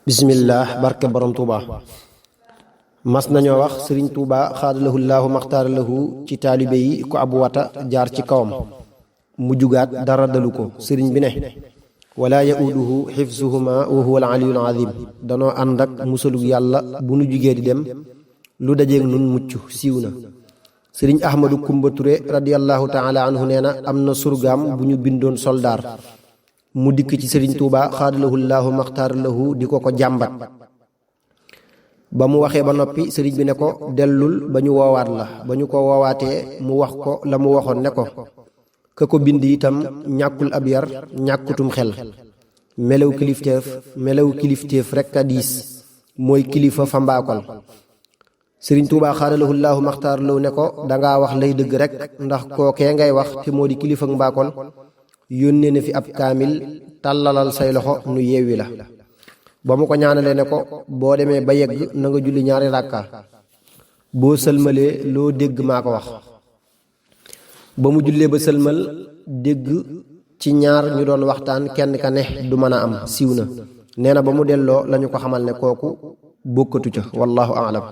bismillah barke borom Touba mas nañoo wax sëriñ Touba xaadalahu llaahu maxtaaralahu ci taalibe yi ko ab wata jaar ci kawam mu jugaat dara dalu ko sëriñ bi ne wala yauduhu xifsuhuma wa huwa al aliyul azim danoo ànd ak musalug yàlla bu nu jugee di dem lu dajeeg nun mucc siiw na sëriñ ahmadu kumba ture radiallahu taala anhu nee na am na surgaam bu ñu bindoon soldaar mu dikk ci sëriñ Touba xaadalahu llaahu maxtaaralahu di ko jàmbat ba mu waxee ba noppi sëriñ bi ne ko dellul ba ñu woowaat la ba ñu ko woowaatee mu wax ko la mu waxoon ne ko ka ko bind itam ñàkkul ab yar ñàkkutum xel melew kilifteef rekk a diis mooy kilifa fa mbaakol sëriñ Touba xaadalahu llaahu maxtaaralahu ne ko dangaa wax lay dëgg rekk ndax kookee ngay wax te moo di kilifa mbaakol yónnee na fi ab kaamil tàllalal say loxo nu yewwi la ba mu ko ñaanalee ne ko boo demee ba yegg na nga julli ñaari ràkka boo sëlmalee loo dégg maa ko wax ba mu jullee ba sëlmal dégg ci ñaar ñu doon waxtaan kenn ka ne du mën a am siiw na nee na ba mu delloo lañu ko xamal ne kooku bokkatu ca wallahu aalam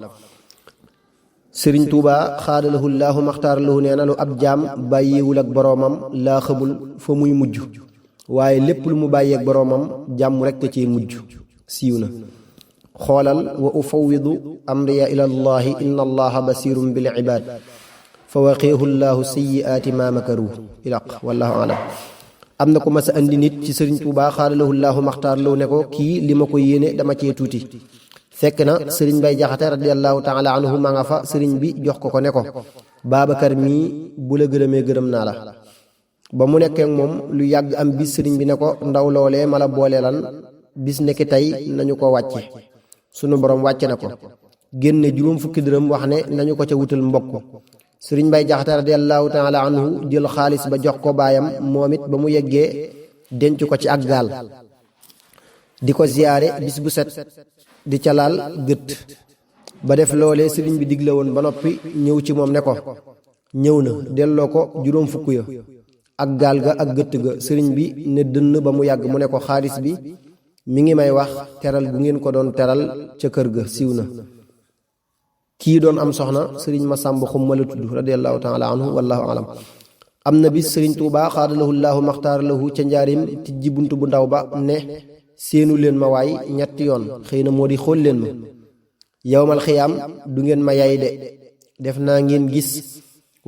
sëriñ Touba xaadalahu llaahu maxtaaralahu nee na lu ab jaam bàyyiwul ak boroomam laa xamul fa muy mujj waaye lépp lu mu bàyyeek boroomam jàmm rekk cee mujj siiw na xoolal wa ufawidu amriya ila llahi inna allaha basirun bil ibad fa waqiihu llaahu sayyiaati ma makaru ilaq wallahu alam am na ko mas a andi nit ci sëriñ Touba xaadalahu llaahu maxtaaralahu ne ko kii li ma ko yéene dama cee tuuti fekk na sëriñ Bay Jaxate radiallahu taala anhu ma nga fa sëriñ bi jox ko ne ko Babacar mii bu la gërëmee gërëm naa la ba mu nekkee moom lu yàgg am bis sëriñ bi ne ko ndaw loolee ma la booleelan bis nekki tey nañu ko wàcce sunu borom wàcce na ko génne juróom fukki dërëm wax ne nañu ko ca wutal mbokk sëriñ Bay Jaxate radiallahu taala anhu jël xaalis ba jox ko baayam moom it ba mu yeggee denc ko ci ak gaal di ko ziyaare bis bu set di ca laal gët ba def loolee sëriñ bi digle woon ba noppi ñëw ci moom ne ko ñëw na delloo ko juróom fukk ya ak gaal ga ak gëtt ga sëriñ bi ne dënn ba mu yàgg mu ne ko xaalis bi mi ngi may wax teral gu ngeen ko doon teral ca kër ga siiw na kii doon am soxna sëriñ Masamba Xumma la tudd radiallahu taala anhu wallahu alam am na bis sëriñ Touba xaadalahu llaahu maxtaaralahu ca njaarim tijji bunt bu ndaw ba ne seenu leen ma waay ñetti yoon xëy na moo di xool leen ma yowmal xiyaam du ngeen ma yay de def naa ngeen gis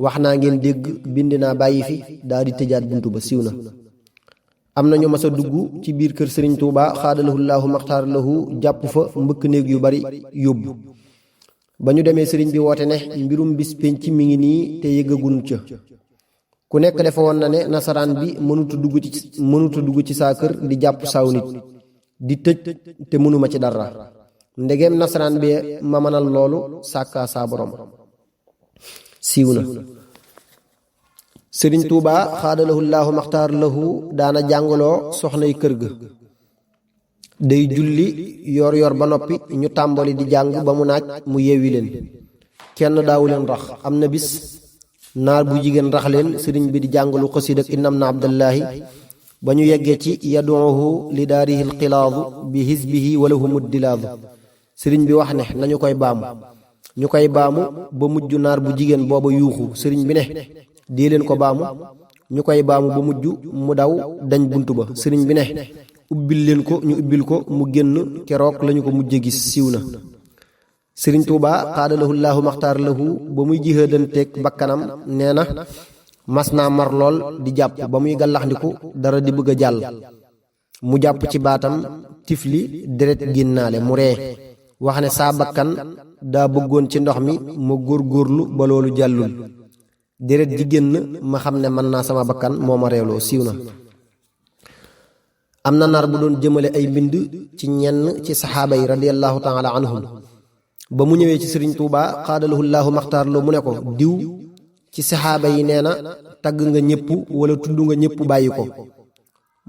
wax naa ngeen dégg bind naa bàyyi fi daal di tëjaat buntu ba siiw na am na ñu mas a dugg ci biir kër sëriñ Touba xaadalahu llaahu maxtaaralahu jàpp fa mbëkk néeg yu bari yóbbu ba ñu demee sëriñ bi woote ne mbirum bis penc mi ngi nii te yëgagunu ca ku nekk defe woon na ne nasaraan bi mënutu dugg ci saa kër di jàpp saaw nit di tëj te mënuma ci dara ndegeem nasaraan bi ma mënal loolu sàkkaa saa borom siiw na sëriñ Touba xaadalahu llaahu maxtaaralahu daana jàngaloo soxnay kër ga day julli yor yor ba noppi ñu tàmbali di jàng ba mu naaj mu yeewi leen kenn daawu leen rax am na bis naar bu jigéen rax leen sëriñ bi di jàngalu xasiid ak innam na abdallahi ba ñu yeggee ci yaduuhu li daarihi lxilaadu bi hisbihi walahu muddilaadu sëriñ bi wax ne nañu koy baamu ñu koy baamu ba mujj naar bu jigéen booba yuuxu sëriñ bi ne dee leen ko baamu ñu koy baamu ba mujj mu daw dañ bunt ba sëriñ bi ne ubbil leen ko ñu ubbil ko mu génn keroog lañu ko mujje gis siiw na sëriñ Touba xaadalahu llaahu maxtaaralahu ba muy jihaadanteeg bakkanam nee na mas naa mar lool di jàpp ba muy gàllaxndiku dara di bëgg a jàll mu jàpp ci baatam tifli deret génnaale mu ree wax ne saa bakkan daa bëggoon ci ndox mi ma góorgóorlu ba loolu jàllul deret ji génn ma xam ne mën naa sama bakkan moo ma reeloo siiw na am na nar bu doon jëmale ay mbind ci ñenn ci saxaaba yi radiallahu taala anhum ba mu ñëwee ci sëriñ Touba xaadalahu llaahu maxtaaralahu mu ne ko diw ci saxaaba yi nee na tagg nga ñëpp wala tudd nga ñëpp bàyyi ko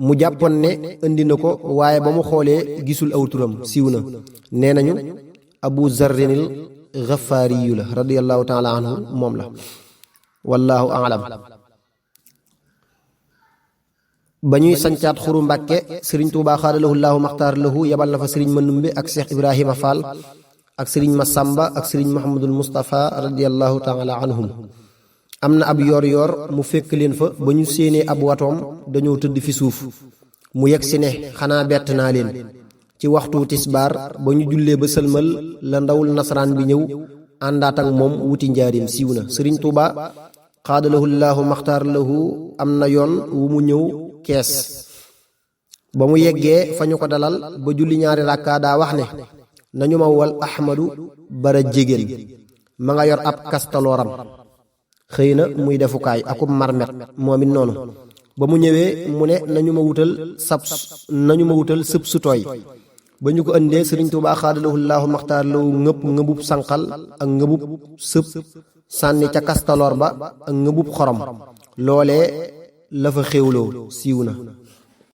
mu jàppoon ne indi na ko waaye ba mu xoolee gisul aw turam siiw na nee nañu abu zarrinil gafaariyu la radiallahu taala anhu moom la wallahu alam ba ñuy sancaat xuru Mbàkke sëriñ Tuubaa xaadalahu llaahu maxtaar lahu yebal na fa sëriñ Mandumbe ak Cheikh Ibrahima Fall ak sëriñ Masamba ak sëriñ Muhammadul Mustafa radiyallahu taala anhum. am na ab yoor mu fekk leen fa ba ñu séenee ab watoom dañoo tëdd fi suuf mu yegg si ne xanaa bett naa leen. ci waxtu tisbaar ba ñu jullee ba sëlmal la ndawul nasaraan bi ñëw àndaat ak moom wuti njaarim siiw na. sëriñ Tuuba xaadalahu llaahu maxtaar lahu am na yoon wu mu ñëw kees ba mu yeggee fa ñu ko dalal ba julli ñaari rakkaa daa wax ne nañu ma wal Ahmadu bara jégéen ma nga yor ab kastalooram xëy na muy defukaay akub marmet moom it noonu. ba mu ñëwee mu ne nañu ma wutal sëb su tooy ba ñu ko indee sëriñ Tuubaa xaadalahu llaahu maxtaar lahu ngëbub sànqal ak ngëbub sëb sànni ca kastaloor ba ak ngëbub xorom loolee la fa xéwloo siiw na.